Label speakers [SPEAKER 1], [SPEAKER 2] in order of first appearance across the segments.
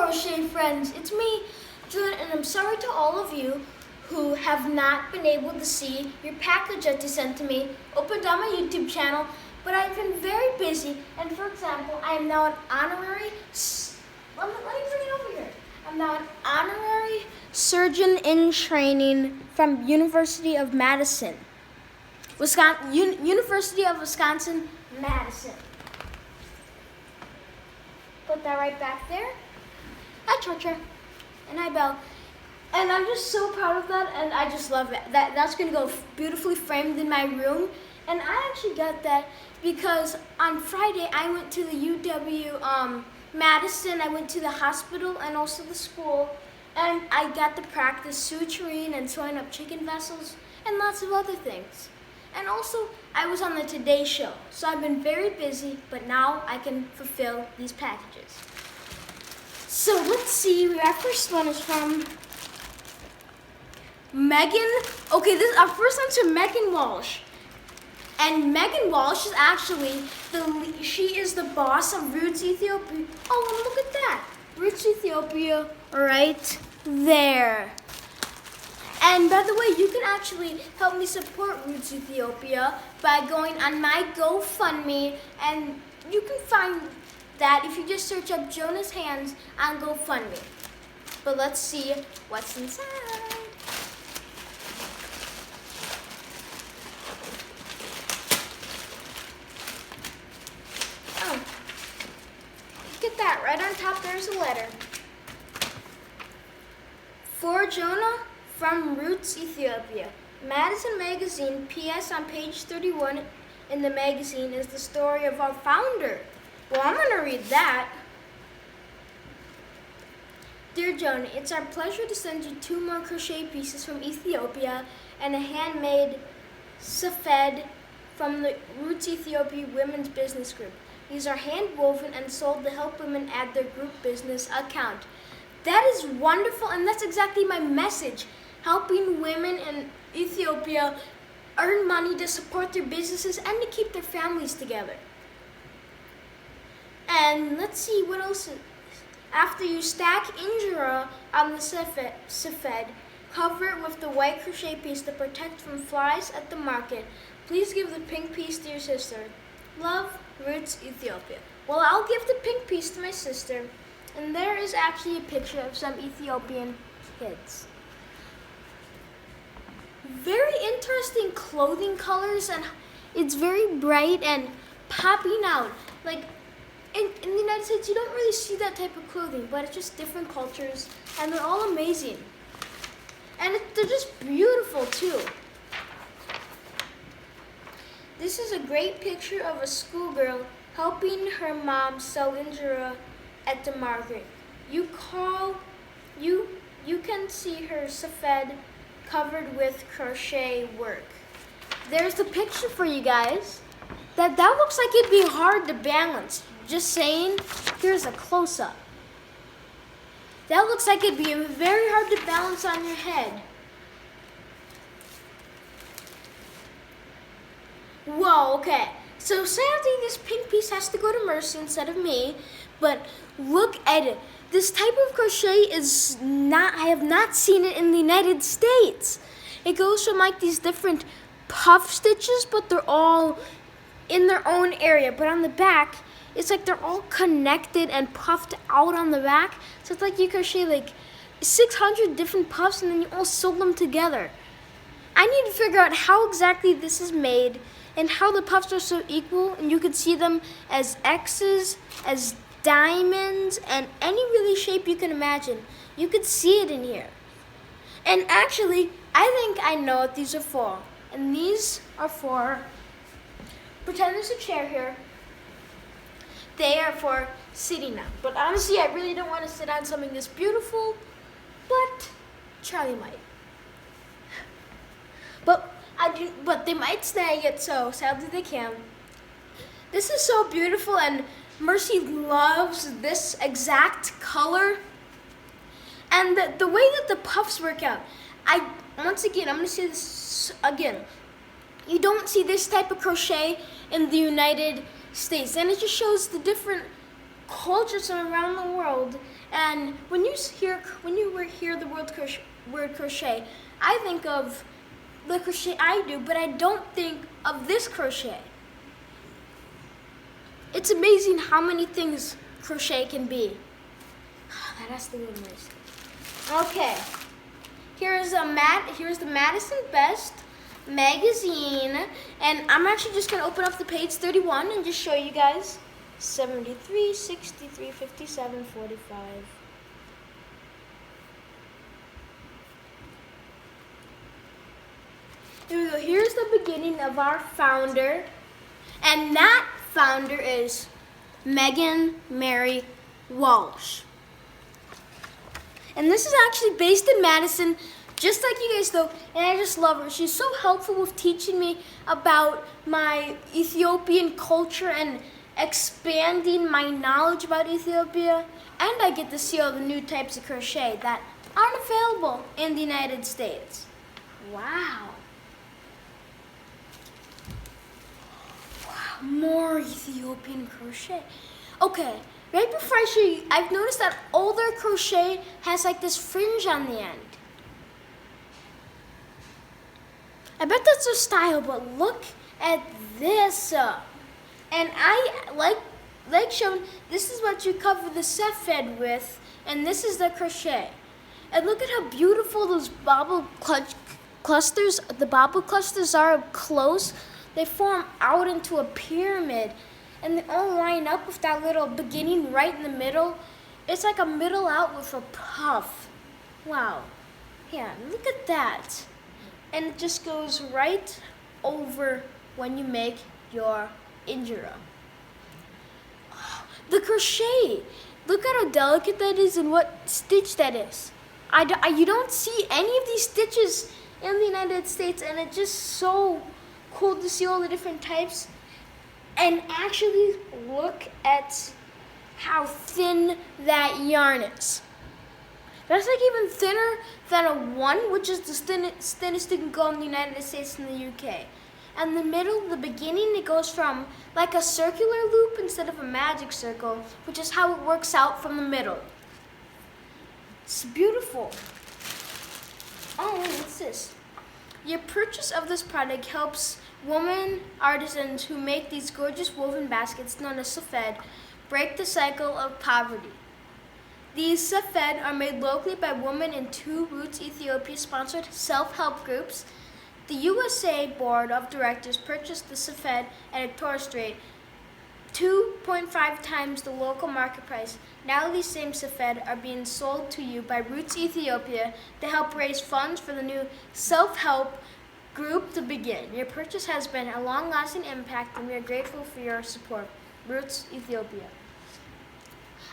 [SPEAKER 1] crochet friends, it's me, Jonah, and I'm sorry to all of you who have not been able to see your package that you sent to me opened on my YouTube channel, but I've been very busy, and for example, I am now an honorary, let me bring it over here. I'm now an honorary surgeon in training from University of Madison, University of Wisconsin, Madison. Put that right back there. Hi, Georgia. And hi, Belle. And I'm just so proud of that, and I just love it. That's going to go beautifully framed in my room. And I actually got that because on Friday I went to the UW Madison. I went to the hospital and also the school, and I got to practice suturing and sewing up chicken vessels and lots of other things. And also, I was on the Today Show, so I've been very busy, but now I can fulfill these packages. So let's see, our first one is from Megan. Okay, our first one's from Megan Walsh. And Megan Walsh is actually, she is the boss of Roots Ethiopia. Oh, and look at that. Roots Ethiopia right there. And by the way, you can actually help me support Roots Ethiopia by going on my GoFundMe, and you can find that if you just search up Jonah's Hands on GoFundMe. But let's see what's inside. Oh, look at that, right on top there's a letter. For Jonah, from Roots Ethiopia. Madison Magazine, P.S. on page 31 in the magazine is the story of our founder. Well, I'm going to read that. Dear Jonah, it's our pleasure to send you 2 more crochet pieces from Ethiopia and a handmade safed from the Roots Ethiopia Women's Business Group. These are hand woven and sold to help women add their group business account. That is wonderful, and that's exactly my message. Helping women in Ethiopia earn money to support their businesses and to keep their families together. And let's see what else. After you stack injera on the safed, cover it with the white crochet piece to protect from flies at the market. Please give the pink piece to your sister. Love, Roots Ethiopia. Well, I'll give the pink piece to my sister. And there is actually a picture of some Ethiopian kids. Very interesting clothing colors, and it's very bright and popping out. Like in the United States, you don't really see that type of clothing, but it's just different cultures, and they're all amazing. And they're just beautiful too. This is a great picture of a schoolgirl helping her mom sell injera at the market. You can see her safed covered with crochet work. There's the picture for you guys. That looks like it'd be hard to balance. Just saying, here's a close-up. That looks like it'd be very hard to balance on your head. Whoa, okay. So sadly, this pink piece has to go to Mercy instead of me, but look at it. This type of crochet I have not seen it in the United States. It goes from like these different puff stitches, but they're all in their own area. But on the back, it's like they're all connected and puffed out on the back. So it's like you crochet like 600 different puffs and then you all sew them together. I need to figure out how exactly this is made and how the puffs are so equal, and you could see them as X's, as diamonds, and any really shape you can imagine. You could see it in here. And actually, I think I know what these are for. And these are for, pretend there's a chair here. They are for sitting on. But honestly, I really don't want to sit on something this beautiful, but Charlie might. But they might snag it, so sadly they can. This is so beautiful, and Mercy loves this exact color. And the way that the puffs work out, once again, I'm going to say this again. You don't see this type of crochet in the United States. And it just shows the different cultures from around the world And when you hear the word crochet, I think of the crochet I do, but I don't think of this crochet. It's amazing how many things crochet can be. That has to go in my. Okay. Here's the Madison Best magazine, and I'm actually just gonna open up the page 31 and just show you guys. 73, 63, 57, 45. Here we go. Here's the beginning of our founder, and that founder is Megan Mary Walsh. And this is actually based in Madison, just like you guys know, and I just love her. She's so helpful with teaching me about my Ethiopian culture and expanding my knowledge about Ethiopia. And I get to see all the new types of crochet that aren't available in the United States. Wow. Wow, more Ethiopian crochet. Okay. Right before I show you, I've noticed that older crochet has like this fringe on the end. I bet that's their style, but look at this. And I like showing, this is what you cover the sefed with, and this is the crochet. And look at how beautiful those bobble clusters, the bobble clusters are up close. They form out into a pyramid. And they all line up with that little beginning right in the middle. It's like a middle out with a puff. Wow. Yeah, look at that. And it just goes right over when you make your injera. The crochet. Look at how delicate that is and what stitch that is. You don't see any of these stitches in the United States, and it's just so cool to see all the different types. And actually look at how thin that yarn is. That's like even thinner than a 1, which is the thinnest you can go in the United States and the UK. And the middle, the beginning, it goes from like a circular loop instead of a magic circle, which is how it works out from the middle. It's beautiful. Oh, what's this? Your purchase of this product helps women artisans who make these gorgeous woven baskets known as sefed break the cycle of poverty. These sefed are made locally by women in 2 Roots Ethiopia-sponsored self-help groups. The USA Board of Directors purchased the sefed at a tourist rate 2.5 times the local market price. Now these same sefed are being sold to you by Roots Ethiopia to help raise funds for the new self-help group to begin. Your purchase has been a long-lasting impact, and we are grateful for your support. Roots Ethiopia.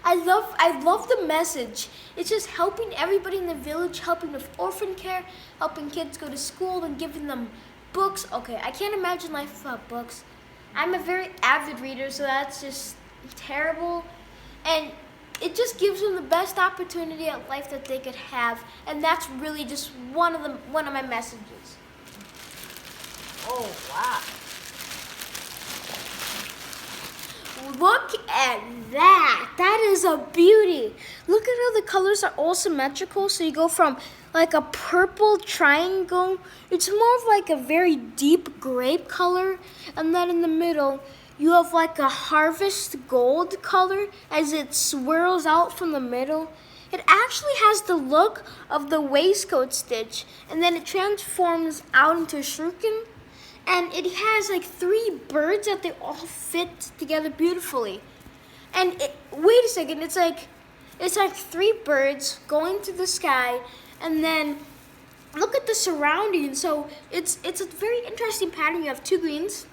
[SPEAKER 1] I love the message. It's just helping everybody in the village, helping with orphan care, helping kids go to school, and giving them books. Okay, I can't imagine life without books. I'm a very avid reader, so that's just terrible. And it just gives them the best opportunity at life that they could have, and that's really just one of my messages. Oh, wow. Look at that. That is a beauty. Look at how the colors are all symmetrical. So you go from like a purple triangle. It's more of like a very deep grape color. And then in the middle, you have like a harvest gold color as it swirls out from the middle. It actually has the look of the waistcoat stitch. And then it transforms out into a shuriken. And it has like 3 birds that they all fit together beautifully. And wait a second, it's like 3 birds going to the sky, and then look at the surroundings. So it's a very interesting pattern. You have 2 greens,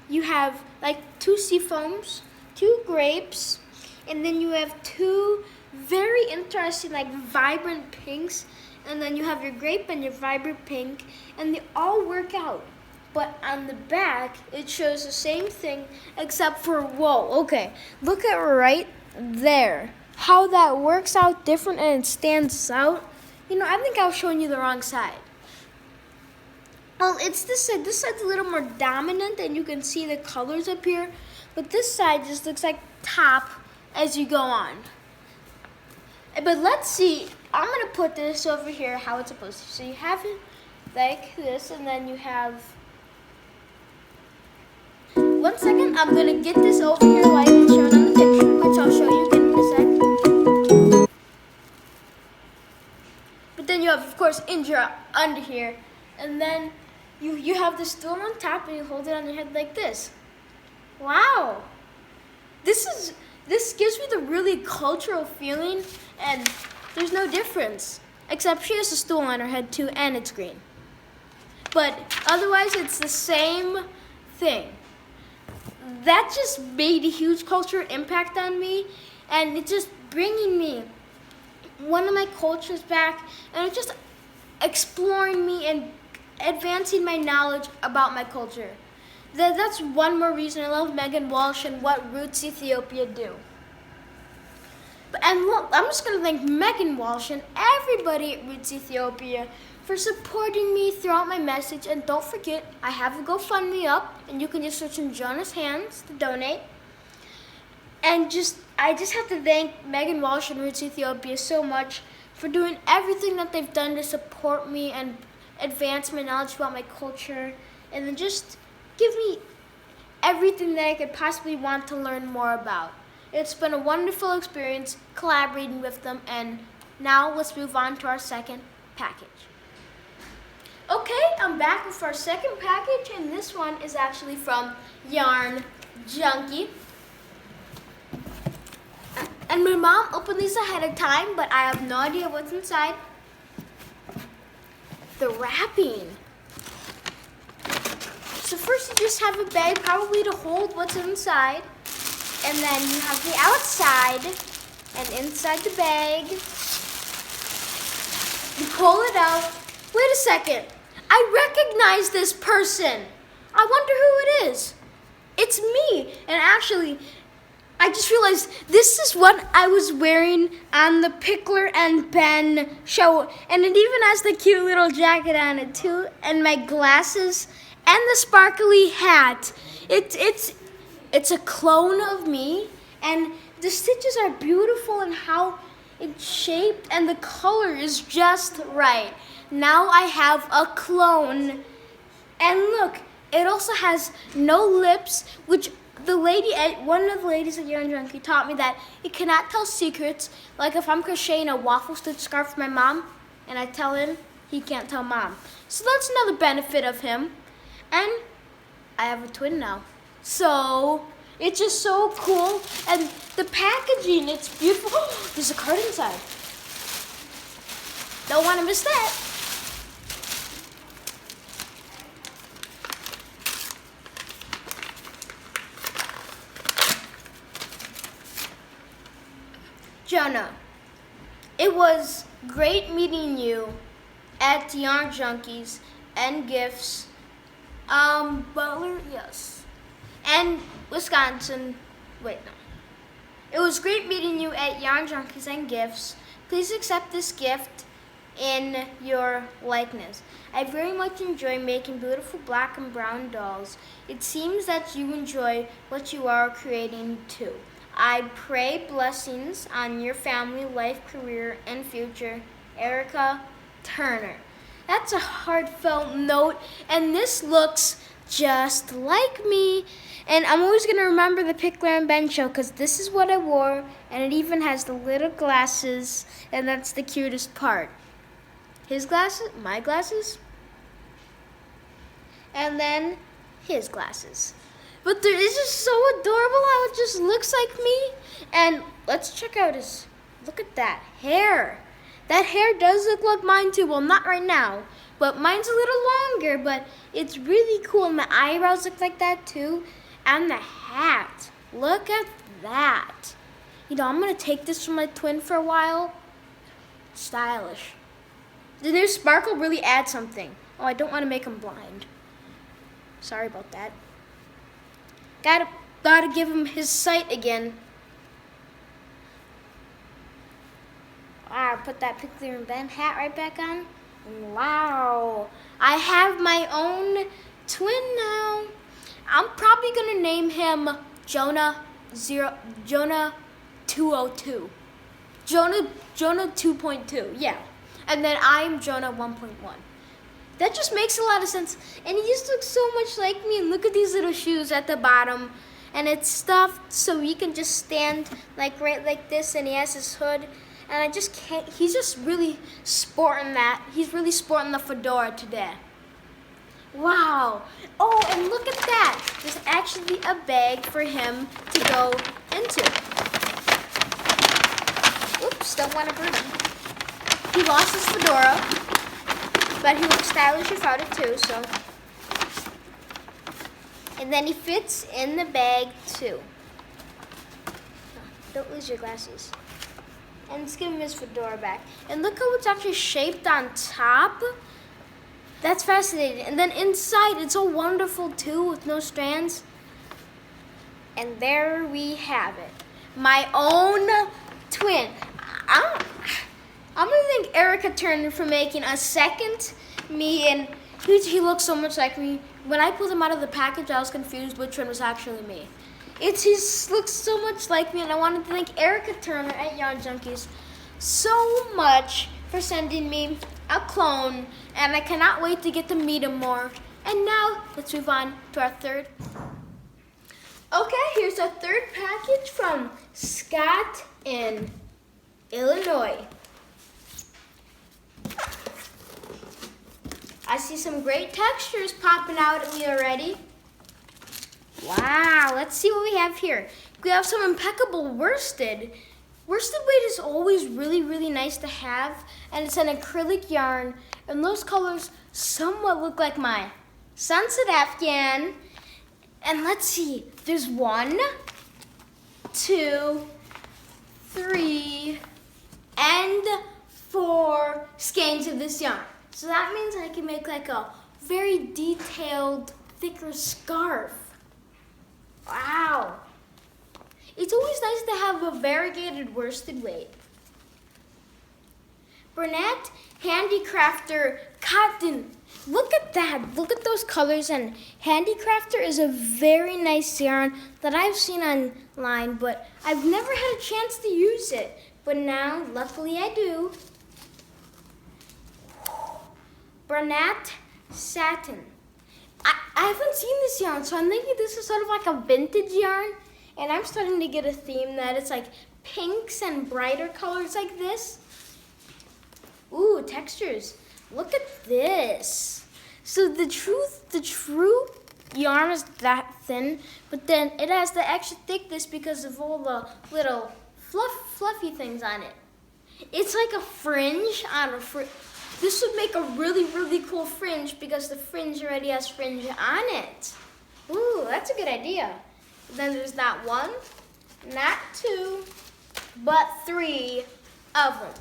[SPEAKER 1] you have like 2 sea foams, 2 grapes, and then you have 2 very interesting like vibrant pinks, and then you have your grape and your vibrant pink, and they all work out. But on the back, it shows the same thing, except for, whoa, okay. Look at right there, how that works out different and it stands out. You know, I think I was showing you the wrong side. Well, it's this side. This side's a little more dominant, and you can see the colors up here. But this side just looks like top as you go on. But let's see. I'm gonna put this over here how it's supposed to. So you have it like this, and then you have. 1 second. I'm gonna get this over here so I can show it on the picture, which I'll show you in a sec. But then you have, of course, Indra under here, and then you have the stool on top, and you hold it on your head like this. Wow. This gives me the really cultural feeling, and there's no difference. Except she has a stool on her head too, and it's green. But otherwise, it's the same thing. That just made a huge cultural impact on me, and it's just bringing me one of my cultures back, and it's just exploring me and advancing my knowledge about my culture. That's one more reason I love Megan Walsh and what Roots Ethiopia do. And look, I'm just going to thank Megan Walsh and everybody at Roots Ethiopia for supporting me throughout my message. And don't forget, I have a GoFundMe up, and you can just search in Jonah's Hands to donate. And I just have to thank Megan Walsh and Roots Ethiopia so much for doing everything that they've done to support me and advance my knowledge about my culture, and then just give me everything that I could possibly want to learn more about. It's been a wonderful experience collaborating with them, and now let's move on to our second package. Okay, I'm back with our second package, and this one is actually from Yarn Junkie. And my mom opened these ahead of time, but I have no idea what's inside. The wrapping. So first you just have a bag probably to hold what's inside. And then you have the outside and inside the bag. You pull it out. Wait a second. I recognize this person. I wonder who it is. It's me. And actually, I just realized this is what I was wearing on the Pickler and Ben show. And it even has the cute little jacket on it too. And my glasses and the sparkly hat. It's a clone of me. And the stitches are beautiful and how it's shaped. And the color is just right. Now I have a clone. And look, it also has no lips, which one of the ladies at Yarn Junkie taught me that it cannot tell secrets. Like if I'm crocheting a waffle stitch scarf for my mom, and I tell him, he can't tell mom. So that's another benefit of him. And I have a twin now. So it's just so cool. And the packaging, it's beautiful. Oh, there's a card inside. Don't want to miss that. Jonah, it was great meeting you at Yarn Junkies and Gifts. Butler, yes. And Wisconsin, wait, no. It was great meeting you at Yarn Junkies and Gifts. Please accept this gift in your likeness. I very much enjoy making beautiful black and brown dolls. It seems that you enjoy what you are creating too. I pray blessings on your family, life, career, and future. Erica Turner. That's a heartfelt note, and this looks just like me. And I'm always going to remember the Pickler and Ben show because this is what I wore, and it even has the little glasses, and that's the cutest part. His glasses, my glasses, and then his glasses. But it's just so adorable how it just looks like me. And let's check out his, look at that hair. That hair does look like mine too. Well, not right now, but mine's a little longer, but it's really cool. And my eyebrows look like that too. And the hat, look at that. You know, I'm gonna take this from my twin for a while. Stylish. The new sparkle really adds something. Oh, I don't want to make him blind. Sorry about that. Gotta give him his sight again. Wow, put that Pickler and Ben hat right back on. And wow, I have my own twin now. I'm probably gonna name him Jonah 202. Jonah 2.2, yeah. And then I'm Jonah 1.1. That just makes a lot of sense. And he just looks so much like me. And look at these little shoes at the bottom. And it's stuffed so he can just stand like right like this. And he has his hood. And I just can't, he's just really sporting that. He's really sporting the fedora today. Wow. Oh, and look at that. There's actually a bag for him to go into. Oops, don't want to burn him. He lost his fedora, but he looks stylish without it too, so. And then he fits in the bag too. Don't lose your glasses. And let's give him his fedora back. And look how it's actually shaped on top. That's fascinating. And then inside, it's so wonderful too, with no strands. And there we have it. My own twin. I'm gonna thank Erica Turner for making a second me, and he looks so much like me. When I pulled him out of the package, I was confused which one was actually me. He looks so much like me, and I wanted to thank Erica Turner at Yarn Junkies so much for sending me a clone, and I cannot wait to get to meet him more. And now, let's move on to our third. Okay, here's our third package from Scott in Illinois. I see some great textures popping out at me already. Wow, let's see what we have here. We have some impeccable worsted. Worsted weight is always really, really nice to have, and it's an acrylic yarn, and those colors somewhat look like my Sunset Afghan. And let's see, there's 1, 2, 3, and 4 skeins of this yarn. So that means I can make like a very detailed, thicker scarf. Wow. It's always nice to have a variegated worsted weight. Bernat Handicrafter Cotton. Look at that. Look at those colors. And Handicrafter is a very nice yarn that I've seen online, but I've never had a chance to use it. But now, luckily I do. Bernat Satin. I haven't seen this yarn, so I'm thinking this is sort of like a vintage yarn. And I'm starting to get a theme that it's like pinks and brighter colors like this. Ooh, textures. Look at this. So the true yarn is that thin, but then it has the extra thickness because of all the little fluffy things on it. It's like a fringe on a fringe. This would make a really, really cool fringe because the fringe already has fringe on it. Ooh, that's a good idea. Then there's not 1, not 2, but 3 of them.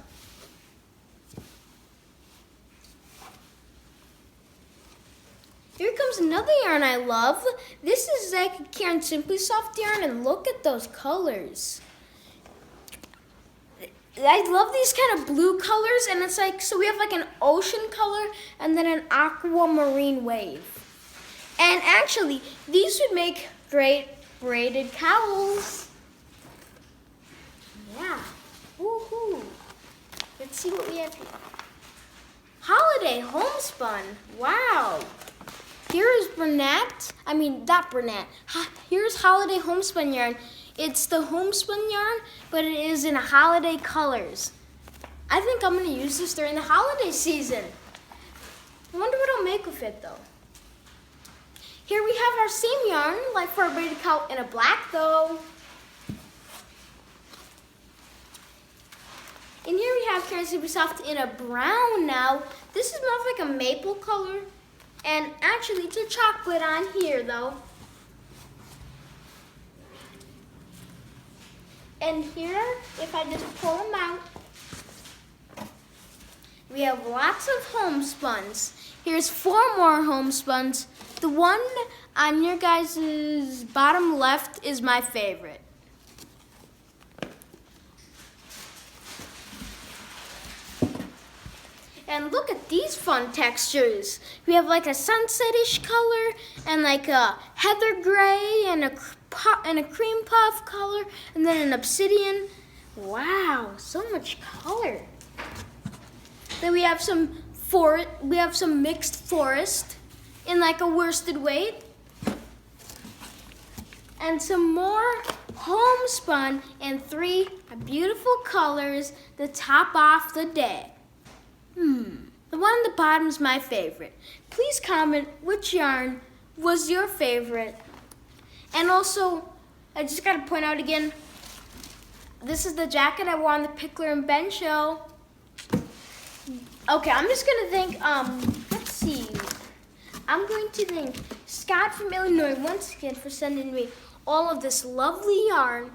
[SPEAKER 1] Here comes another yarn I love. This is like Karen Simply Soft yarn, and look at those colors. I love these kind of blue colors, and it's like, so we have like an ocean color and then an aquamarine wave. And actually, these would make great braided cowls. Yeah. Woohoo. Let's see what we have here. Holiday homespun. Wow. Here is not Bernat. Here's Holiday homespun yarn. It's the homespun yarn, but it is in holiday colors. I think I'm gonna use this during the holiday season. I wonder what I'll make with it though. Here we have our same yarn, like for a braided cowl in a black though. And here we have Karen Super Soft in a brown now. This is more like a maple color. And actually it's a chocolate on here though. And here, if I just pull them out, we have lots of homespuns. Here's 4 more homespuns. The one on your guys' bottom left is my favorite. And look at these fun textures. We have like a sunset-ish color and like a heather gray and a cream puff color and then an obsidian. Wow, so much color. Then we have some mixed forest in like a worsted weight. And some more homespun and 3 beautiful colors to top off the day. The one on the bottom is my favorite. Please comment which yarn was your favorite. And also, I just gotta point out again, this is the jacket I wore on the Pickler and Ben show. Okay, I'm just gonna thank, let's see. I'm going to thank Scott from Illinois once again for sending me all of this lovely yarn.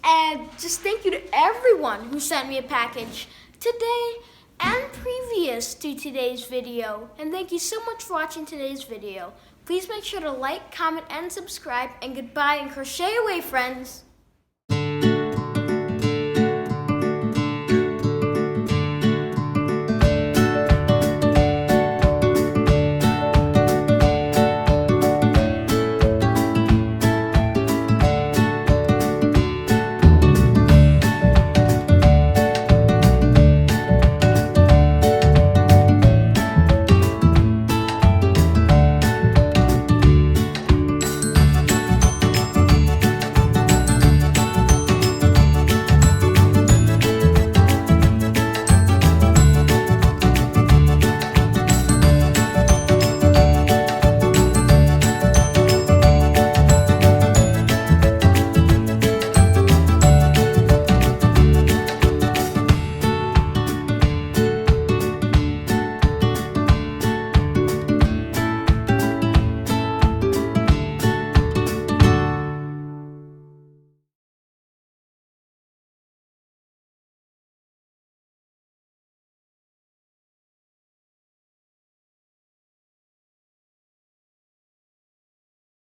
[SPEAKER 1] And just thank you to everyone who sent me a package today and previous to today's video. And thank you so much for watching today's video. Please make sure to like, comment, and subscribe. And goodbye and crochet away, friends.